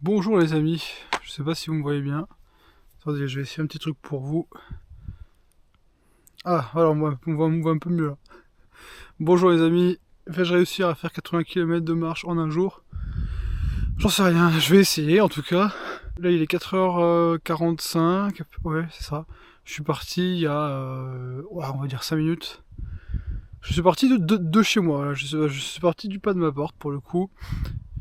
Bonjour les amis, je sais pas si vous me voyez bien. Attendez, je vais essayer un petit truc pour vous. Ah, voilà, on voit un peu mieux là. Bonjour les amis, vais-je réussir à faire 80 km de marche en un jour? J'en sais rien, je vais essayer en tout cas. Là il est 4h45, ouais c'est ça. Je suis parti il y a, on va dire 5 minutes. Je suis parti de chez moi, là. Je suis parti du pas de ma porte pour le coup.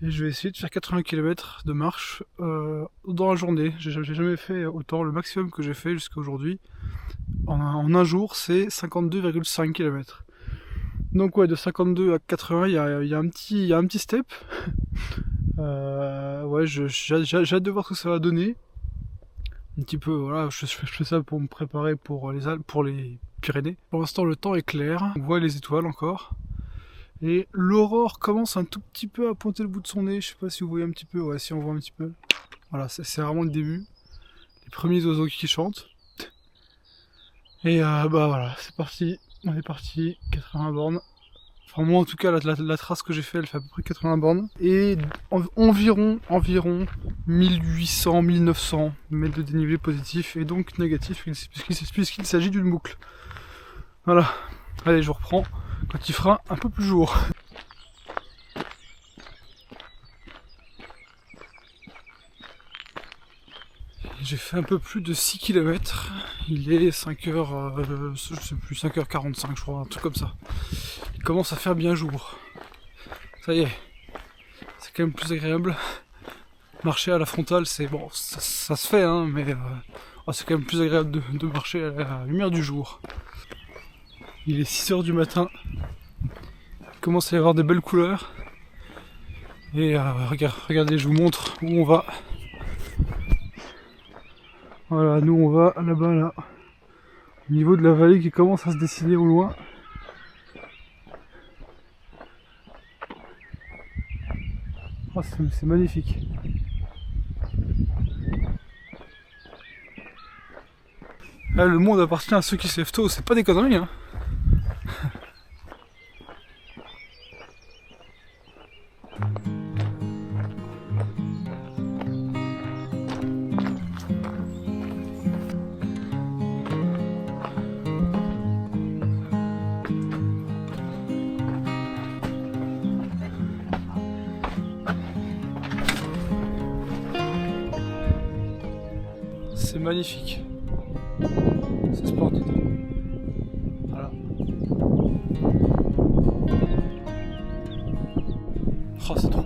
Et je vais essayer de faire 80 km de marche dans la journée. J'ai jamais fait autant. Le maximum que j'ai fait jusqu'à aujourd'hui, en un jour, c'est 52,5 km. Donc ouais, de 52 à 80, il y a un petit step. Ouais, j'ai hâte de voir ce que ça va donner. Un petit peu, voilà, je fais ça pour me préparer pour les Alpes, pour les Pyrénées. Pour l'instant, le temps est clair. On voit les étoiles encore. Et l'aurore commence un tout petit peu à pointer le bout de son nez. Je sais pas si vous voyez un petit peu. Ouais, si on voit un petit peu. Voilà, c'est vraiment le début. Les premiers oiseaux qui chantent. Et bah voilà, c'est parti. On est parti. 80 bornes. Enfin moi en tout cas la trace que j'ai fait, elle fait à peu près 80 bornes. Et environ 1800-1900 mètres de dénivelé positif et donc négatif puisqu'il s'agit d'une boucle. Voilà. Allez, je reprends quand il fera un peu plus jour. J'ai fait un peu plus de 6 km. Il est 5h, je sais plus, 5h45 je crois, un truc comme ça. Il commence à faire bien jour. Ça y est, c'est quand même plus agréable. Marcher à la frontale, c'est bon, ça se fait, hein, mais c'est quand même plus agréable de marcher à la lumière du jour. Il est 6h du matin. Il commence à y avoir des belles couleurs. Et regardez, je vous montre où on va. Voilà, nous on va là-bas, là, au niveau de la vallée qui commence à se dessiner au loin. Oh, c'est magnifique. Là, le monde appartient à ceux qui se lèvent tôt, c'est pas des conneries, hein. C'est magnifique. C'est splendide. Voilà. Oh, c'est trop.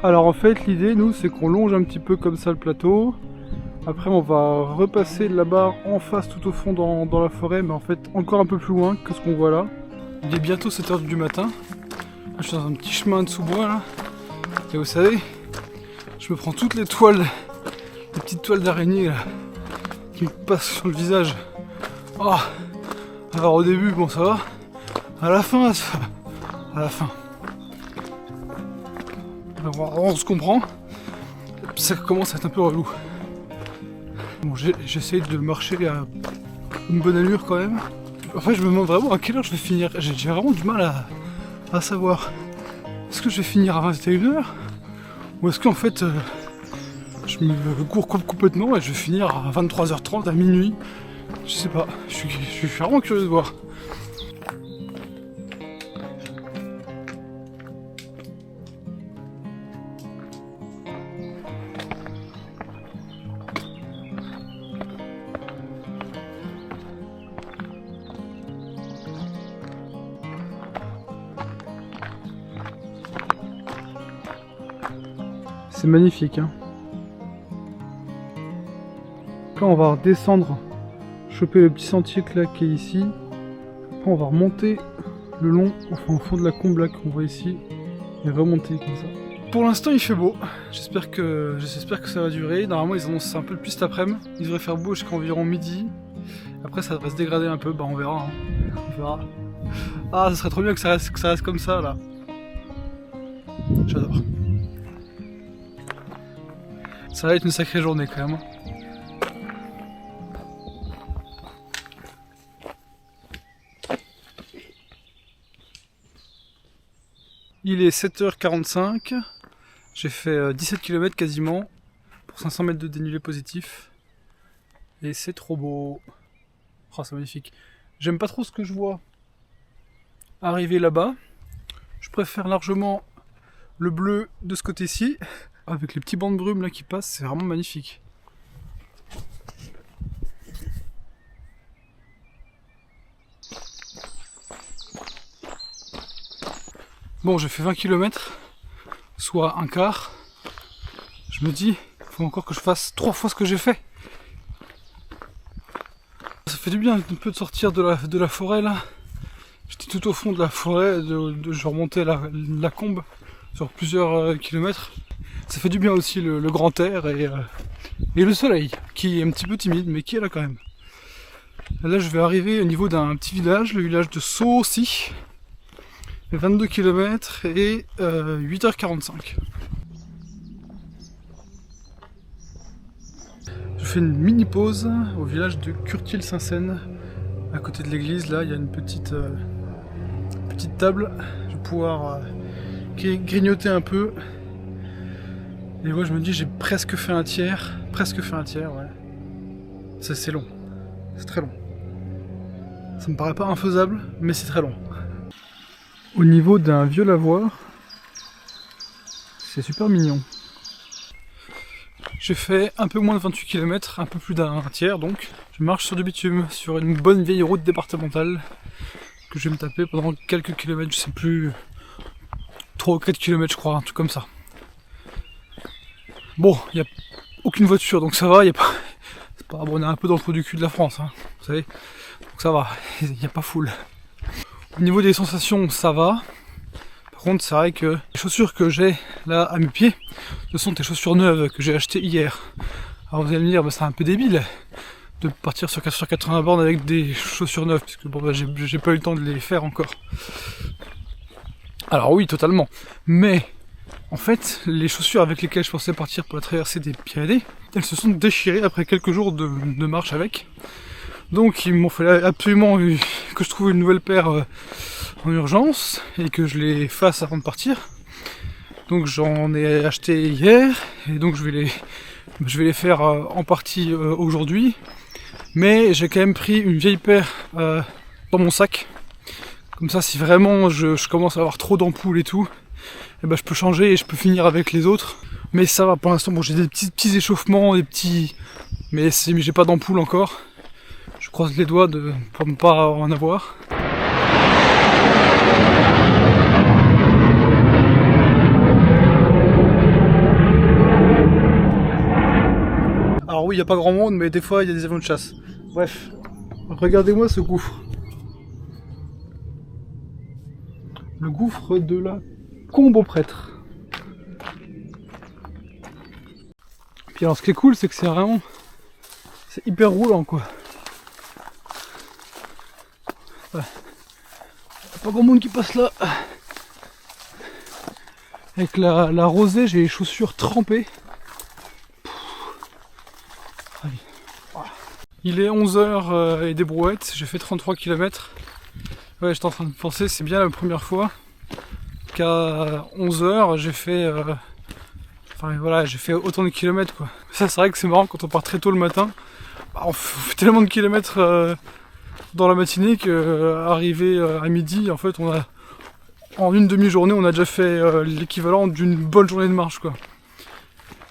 Alors en fait l'idée nous c'est qu'on longe un petit peu comme ça le plateau. Après on va repasser là-bas en face tout au fond dans la forêt, mais en fait encore un peu plus loin que ce qu'on voit là. Il est bientôt 7h du matin. Là, je suis dans un petit chemin de sous-bois là. Et vous savez, je me prends toutes les toiles, les petites toiles d'araignée là, qui me passent sur le visage. Oh. Alors au début bon ça va. À la fin, on se comprend. Ça commence à être un peu relou. Bon, j'essaie de marcher à une bonne allure quand même. En fait, je me demande vraiment à quelle heure je vais finir. J'ai vraiment du mal à savoir. Est-ce que je vais finir à 21h? Ou est-ce qu'en fait, je me cours complètement et je vais finir à 23h30, à minuit? Je sais pas. Je suis vraiment curieux de voir. C'est magnifique, hein. Là on va redescendre, choper le petit sentier qui est ici. Après on va remonter le long, enfin au fond de la combe là qu'on voit ici, et remonter comme ça. Pour l'instant il fait beau, j'espère que ça va durer. Normalement ils annoncent un peu plus cet après-midi, il devrait faire beau jusqu'à environ midi. Après ça devrait se dégrader un peu, bah on verra, hein. On verra. Ah ça serait trop bien que ça reste comme ça là. J'adore. Ça va être une sacrée journée quand même. Il est 7h45, j'ai fait 17 km quasiment, pour 500 mètres de dénivelé positif. Et c'est trop beau. Oh, c'est magnifique. J'aime pas trop ce que je vois arriver là-bas. Je préfère largement le bleu de ce côté-ci, avec les petits bancs de brume là qui passent, c'est vraiment magnifique. Bon, j'ai fait 20 km, soit un quart. Je me dis, il faut encore que je fasse 3 fois ce que j'ai fait. Ça fait du bien un peu de sortir de la forêt là. J'étais tout au fond de la forêt, je remontais la combe sur plusieurs kilomètres. Ça fait du bien aussi le grand air et le soleil, qui est un petit peu timide, mais qui est là quand même. Là, je vais arriver au niveau d'un petit village, le village de Saucy. 22 km et 8h45. Je fais une mini pause au village de Curtil-Saint-Seine. À côté de l'église, là, il y a une petite table. Je vais pouvoir grignoter un peu. Et moi, je me dis, j'ai presque fait un tiers. Ouais. C'est long. C'est très long. Ça me paraît pas infaisable, mais c'est très long. Au niveau d'un vieux lavoir, c'est super mignon. J'ai fait un peu moins de 28 km, un peu plus d'un tiers donc. Je marche sur du bitume, sur une bonne vieille route départementale que je vais me taper pendant quelques kilomètres, je sais plus, 3 ou 4 km je crois, un truc comme ça. Bon, il n'y a aucune voiture donc ça va, c'est pas, on est un peu dans le trou du cul de la France, hein, vous savez, donc ça va, il n'y a pas foule. Au niveau des sensations, ça va. Par contre, c'est vrai que les chaussures que j'ai là à mes pieds, ce sont des chaussures neuves que j'ai achetées hier. Alors vous allez me dire, bah, c'est un peu débile de partir sur 480 bornes avec des chaussures neuves, puisque bon, bah, j'ai pas eu le temps de les faire encore. Alors oui, totalement. Mais en fait, les chaussures avec lesquelles je pensais partir pour la traversée des Pyrénées, elles se sont déchirées après quelques jours de marche avec. Donc il m'en fallait absolument que je trouve une nouvelle paire en urgence et que je les fasse avant de partir. Donc j'en ai acheté hier et donc je vais les faire en partie aujourd'hui. Mais j'ai quand même pris une vieille paire dans mon sac. Comme ça, si vraiment je commence à avoir trop d'ampoules et tout, et ben je peux changer et je peux finir avec les autres. Mais ça va pour l'instant. Bon, j'ai des petits échauffements, mais j'ai pas d'ampoule encore. Je croise les doigts pour ne pas en avoir. Alors oui, il n'y a pas grand monde, mais des fois il y a des avions de chasse. Bref, regardez-moi ce gouffre. Le gouffre de la Combe aux Prêtres. Puis alors ce qui est cool, c'est que c'est hyper roulant quoi. Ouais. Pas grand monde qui passe là. Avec la rosée, j'ai les chaussures trempées. Il est 11h et des brouettes, j'ai fait 33 km. Ouais, j'étais en train de penser, c'est bien la première fois qu'à 11h j'ai fait j'ai fait autant de kilomètres quoi. Ça c'est vrai que c'est marrant quand on part très tôt le matin. Bah, on fait tellement de kilomètres dans la matinée qu'arrivé à midi, en fait, en une demi-journée, on a déjà fait l'équivalent d'une bonne journée de marche, quoi.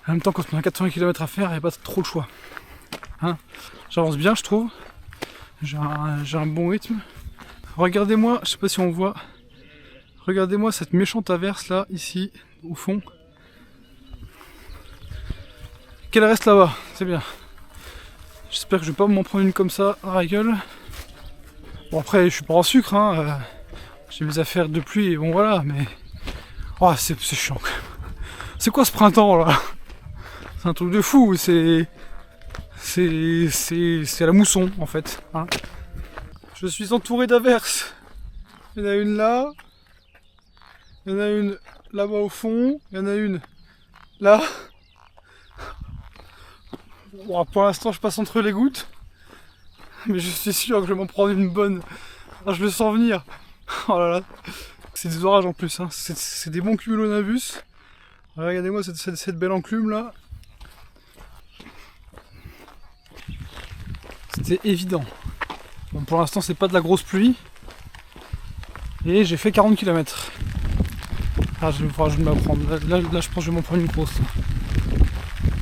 En même temps, quand on a 80 km à faire, il n'y a pas trop le choix. Hein, j'avance bien, je trouve. J'ai un bon rythme. Regardez-moi, je sais pas si on voit. Regardez-moi cette méchante averse là, ici, au fond. Qu'elle reste là-bas, c'est bien. J'espère que je vais pas m'en prendre une comme ça à la gueule. Bon après je suis pas en sucre, hein. J'ai mes affaires de pluie et bon voilà, mais... Oh c'est chiant quand même. C'est quoi ce printemps là? C'est un truc de fou, c'est la mousson en fait. Hein. Je suis entouré d'averses. Il y en a une là. Il y en a une là-bas au fond. Il y en a une là. Bon, pour l'instant je passe entre les gouttes. Mais je suis sûr que je vais m'en prendre une bonne. Ah, je le sens venir. Oh là là. C'est des orages en plus, hein. C'est des bons cumulonimbus. Regardez-moi cette belle enclume là. C'était évident. Bon, pour l'instant c'est pas de la grosse pluie. Et j'ai fait 40 km. Ah, je vais m'apprendre. Là, je pense que je vais m'en prendre une grosse.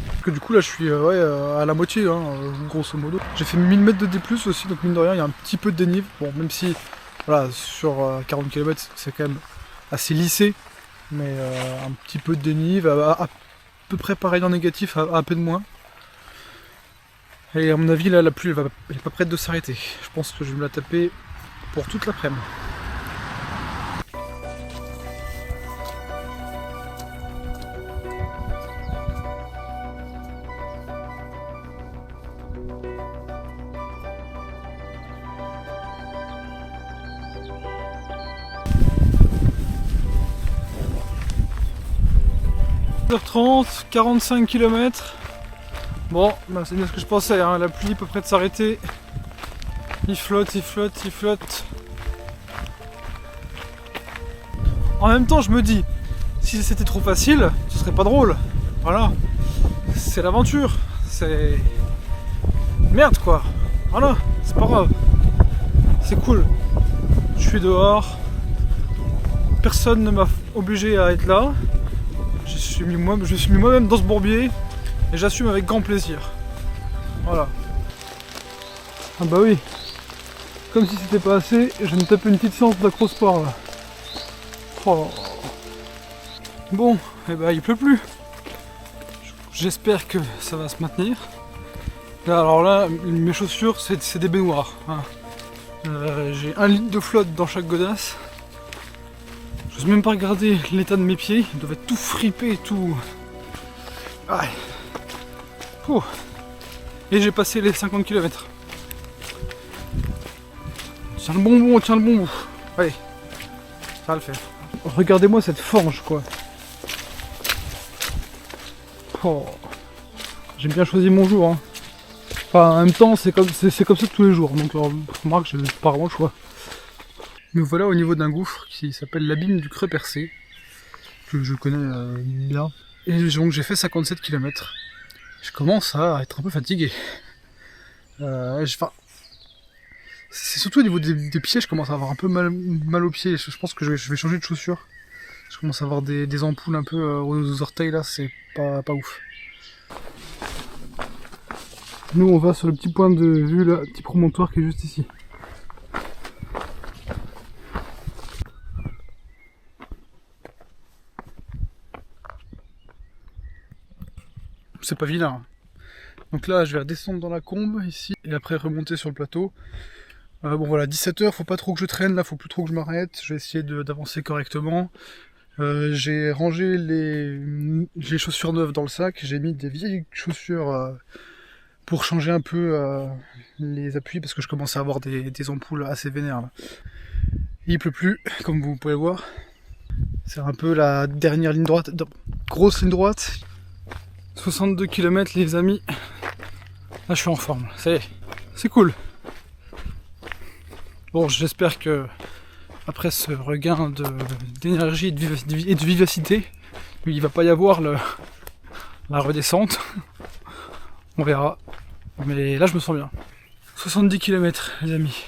Parce que du coup là je suis à la moitié, hein, grosso modo. J'ai fait 1000 mètres de D+, aussi, donc mine de rien il y a un petit peu de dénive. Bon, même si voilà, sur 40 km c'est quand même assez lissé. Mais un petit peu de dénive, à peu près pareil en négatif, à peine moins. Et à mon avis là la pluie elle est pas prête de s'arrêter. Je pense que je vais me la taper pour toute l'après-midi. h 45 km. Bon, bah c'est bien ce que je pensais, hein. La pluie est peu près de s'arrêter. Il flotte, il flotte, il flotte. En même temps, je me dis, si c'était trop facile, ce serait pas drôle. Voilà. C'est l'aventure. C'est... Merde quoi. Voilà, c'est pas grave. C'est cool. Je suis dehors. Personne ne m'a obligé à être là. Je suis mis moi-même dans ce bourbier et j'assume avec grand plaisir. Voilà. Ah bah oui. Comme si c'était pas assez, je vais me taper une petite séance d'acrosport là. Oh. Bon, et bah il pleut plus. J'espère que ça va se maintenir. Là, alors là, mes chaussures c'est des baignoires. Hein. J'ai 1 litre de flotte dans chaque godasse. Je n'ose même pas regarder l'état de mes pieds, ils doivent être tout fripés, tout... Ouais. Ouh. Et j'ai passé les 50 km. Tiens le bonbon, tiens le bonbon. Allez, ça va le faire. Regardez-moi cette fange quoi. Oh. J'ai bien choisi mon jour. Hein. Enfin, en même temps, c'est comme ça tous les jours, donc remarque, j'ai pas vraiment le choix. Me voilà au niveau d'un gouffre qui s'appelle l'abîme du Creux Percé, que je connais bien. Et donc j'ai fait 57 km. Je commence à être un peu fatigué. C'est surtout au niveau des pieds, je commence à avoir un peu mal aux pieds. Je pense que je vais changer de chaussures. Je commence à avoir des ampoules un peu aux orteils là, c'est pas ouf. Nous on va sur le petit point de vue là, petit promontoire qui est juste ici. C'est pas vilain. Donc là je vais redescendre dans la combe ici et après remonter sur le plateau. Bon voilà, 17 h, faut pas trop que je traîne là, faut plus trop que je m'arrête. Je vais essayer d'avancer correctement. J'ai rangé les chaussures neuves dans le sac, j'ai mis des vieilles chaussures pour changer un peu les appuis parce que je commence à avoir des ampoules assez vénères là. Il pleut plus, comme vous pouvez voir. C'est un peu la dernière ligne droite, grosse ligne droite. 62 km les amis. Là je suis en forme, ça y est, c'est cool. Bon, j'espère que après ce regain d'énergie et de vivacité, il va pas y avoir la redescente. On verra. Mais là je me sens bien. 70 km les amis.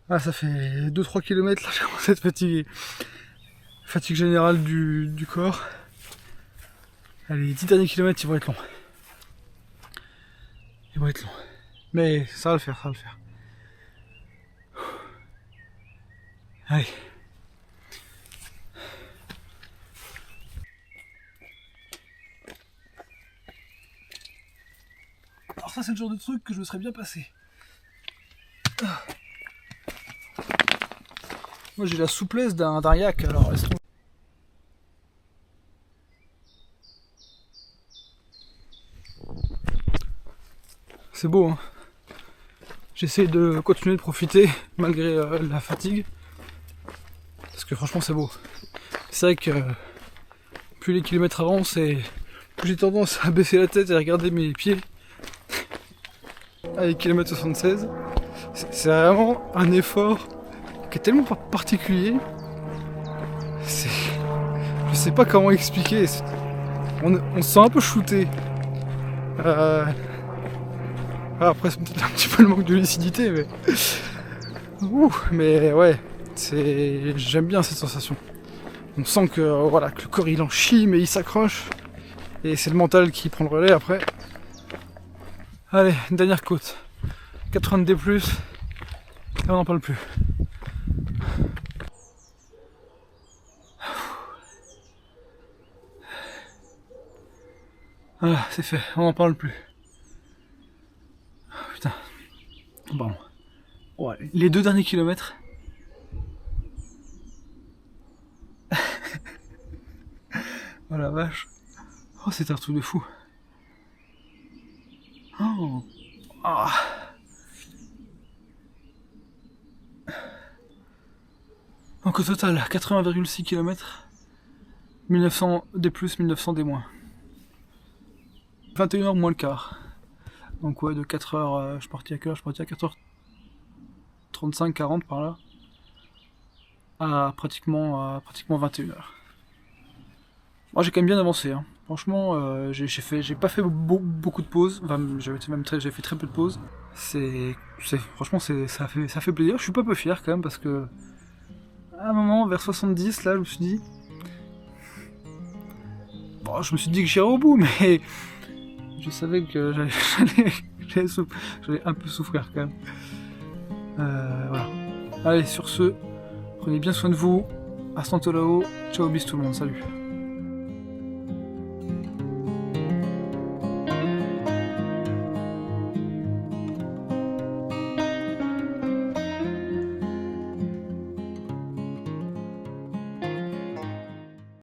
Ah, ça fait 2-3 km là, je commence à être fatigué. Fatigue générale du corps. Allez, les 10 derniers kilomètres ils vont être longs. Ils vont être longs. Mais ça va le faire, ça va le faire. Allez. Alors ça c'est le genre de truc que je me serais bien passé. Moi j'ai la souplesse d'un yak, alors laisse tomber. C'est beau hein. J'essaie de continuer de profiter malgré la fatigue. Parce que franchement c'est beau. C'est vrai que plus les kilomètres avancent et plus j'ai tendance à baisser la tête et à regarder mes pieds. à km 76. C'est vraiment un effort qui est tellement particulier. Je sais pas comment expliquer. On se sent un peu shooté. Après, c'est peut-être un petit peu le manque de lucidité, mais. Mais ouais, j'aime bien cette sensation. On sent que, voilà, que le corps il en chie, mais il s'accroche. Et c'est le mental qui prend le relais après. Allez, une dernière côte. 80 D+, et on n'en parle plus. Voilà, c'est fait, on n'en parle plus. Putain. Bon. Ouais, les 2 derniers kilomètres. Oh la vache. Oh, c'est un truc de fou. Oh. Ah. Donc au total, 80,6 km, 1900 D+, 1900 D-. 21h moins le quart. Donc ouais, de 4h, je suis parti à quelle heure ? Je suis parti à 4h35, 40 par là. À pratiquement 21h. Moi j'ai quand même bien avancé, hein. Franchement, j'ai pas fait beaucoup de pauses. Enfin, j'ai fait très peu de pauses. Franchement, ça fait plaisir. Je suis pas peu fier quand même parce que à un moment, vers 70, là, je me suis dit... Bon, je me suis dit que j'irais au bout, mais... Je savais que j'allais un peu souffrir quand même. Voilà. Allez, sur ce, prenez bien soin de vous. À bientôt là-haut. Ciao, bis tout le monde. Salut.